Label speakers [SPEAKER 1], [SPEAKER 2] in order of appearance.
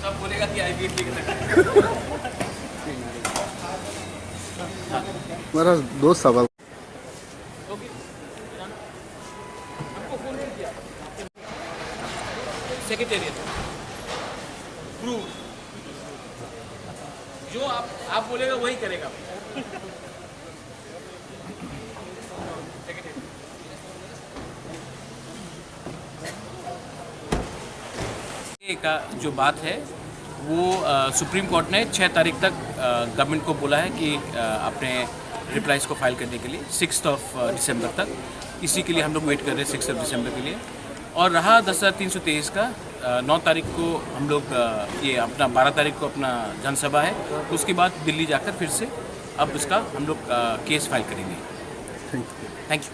[SPEAKER 1] सब बोलेगा कि IPL की तरह।
[SPEAKER 2] मेरा दोस्त सवाल
[SPEAKER 1] हमको फोन नहीं किया सेक्रेटेरिएट प्रूव जो आप बोलेगा वही करेगा। का जो बात है वो सुप्रीम कोर्ट ने 6 तारीख तक गवर्नमेंट को बोला है कि अपने रिप्लाईज को फाइल करने के लिए 6 दिसंबर तक। इसी के लिए हम लोग वेट कर रहे हैं 6 दिसंबर के लिए। और रहा 10,323 का 9 तारीख को हम लोग ये अपना 12 तारीख को अपना जनसभा है, उसके बाद दिल्ली जाकर फिर से अब उसका हम लोग केस फाइल करेंगे। Thank you.